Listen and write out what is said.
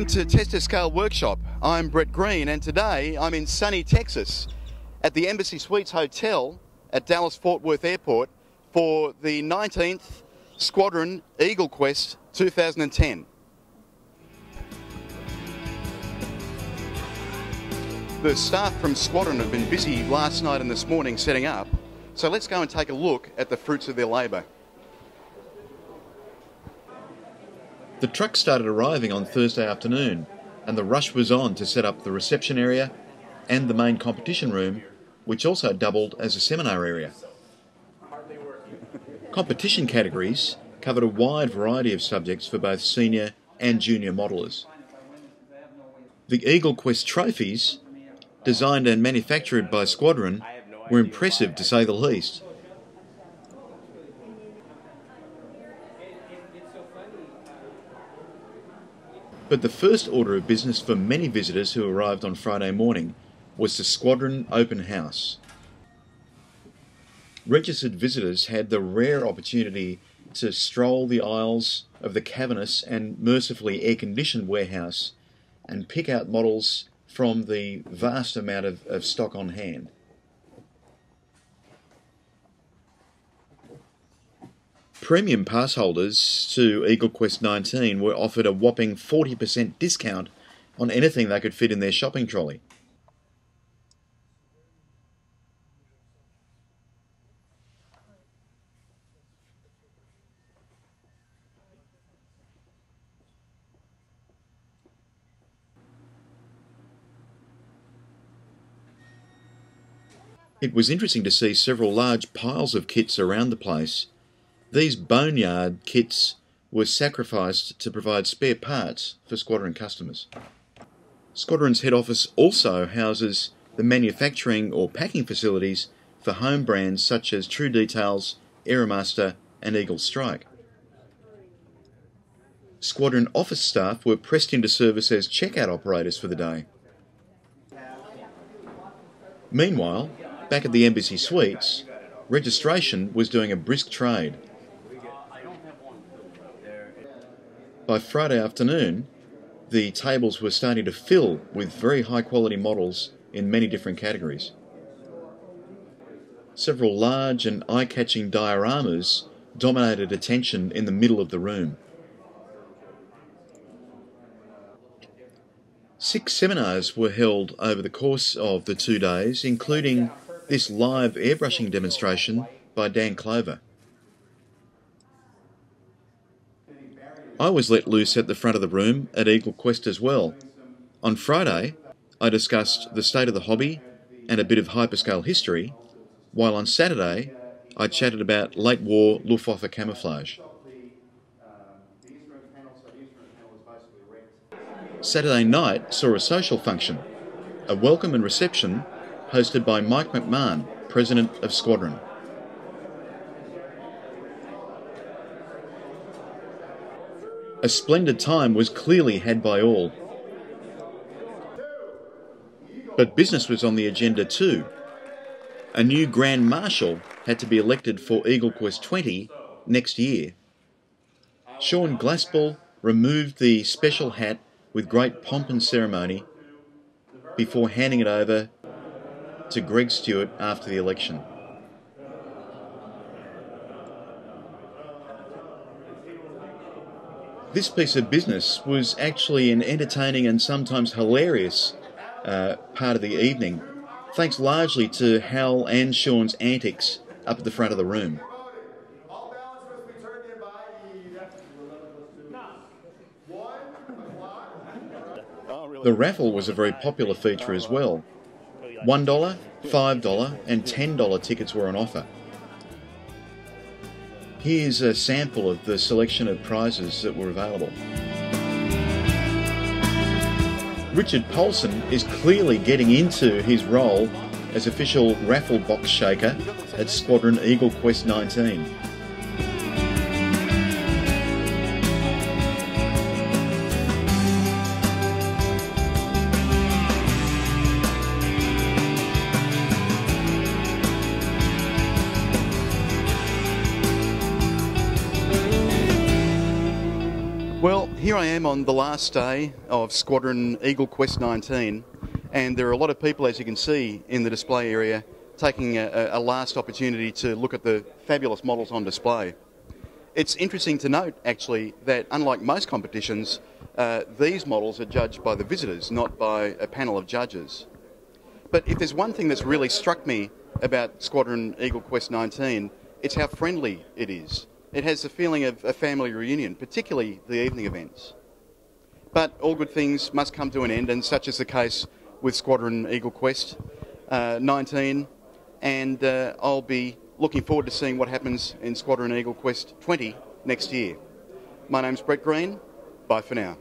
Welcome to Testor ScaleWorkshop. I'm Brett Green, and today I'm in sunny Texas at the Embassy Suites Hotel at Dallas Fort Worth Airport for the 19th Squadron EagleQuest 2010. The staff from Squadron have been busy last night and this morning setting up, so let's go and take a look at the fruits of their labour. The truck started arriving on Thursday afternoon, and the rush was on to set up the reception area and the main competition room, which also doubled as a seminar area. Competition categories covered a wide variety of subjects for both senior and junior modellers. The EagleQuest trophies, designed and manufactured by Squadron, were impressive to say the least. But the first order of business for many visitors who arrived on Friday morning was the Squadron Open House. Registered visitors had the rare opportunity to stroll the aisles of the cavernous and mercifully air-conditioned warehouse and pick out models from the vast amount of stock on hand. Premium pass holders to EagleQuest 19 were offered a whopping 40% discount on anything they could fit in their shopping trolley. It was interesting to see several large piles of kits around the place. These boneyard kits were sacrificed to provide spare parts for Squadron customers. Squadron's head office also houses the manufacturing or packing facilities for home brands such as True Details, Aeromaster and Eagle Strike. Squadron office staff were pressed into service as checkout operators for the day. Meanwhile, back at the Embassy Suites, registration was doing a brisk trade. By Friday afternoon, the tables were starting to fill with very high quality models in many different categories. Several large and eye-catching dioramas dominated attention in the middle of the room. 6 seminars were held over the course of the 2 days, including this live airbrushing demonstration by Dan Clover. I was let loose at the front of the room at EagleQuest as well. On Friday, I discussed the state of the hobby and a bit of hyperscale history, while on Saturday, I chatted about late war Luftwaffe camouflage. Saturday night saw a social function, a welcome and reception hosted by Mike McMahon, President of Squadron. A splendid time was clearly had by all. But business was on the agenda too. A new Grand Marshal had to be elected for EagleQuest 20 next year. Sean Glaspel removed the special hat with great pomp and ceremony before handing it over to Greg Stewart after the election. This piece of business was actually an entertaining and sometimes hilarious part of the evening, thanks largely to Hal and Sean's antics up at the front of the room. The raffle was a very popular feature as well. $1, $5 and $10 tickets were on offer. Here's a sample of the selection of prizes that were available. Richard Polson is clearly getting into his role as official raffle box shaker at Squadron EagleQuest 19. Well, here I am on the last day of Squadron EagleQuest XIX, and there are a lot of people, as you can see, in the display area taking a last opportunity to look at the fabulous models on display. It's interesting to note, actually, that unlike most competitions, these models are judged by the visitors, not by a panel of judges. But if there's one thing that's really struck me about Squadron EagleQuest XIX, it's how friendly it is. It has the feeling of a family reunion, particularly the evening events. But all good things must come to an end, and such is the case with Squadron EagleQuest XIX, and I'll be looking forward to seeing what happens in Squadron EagleQuest XX next year. My name's Brett Green. Bye for now.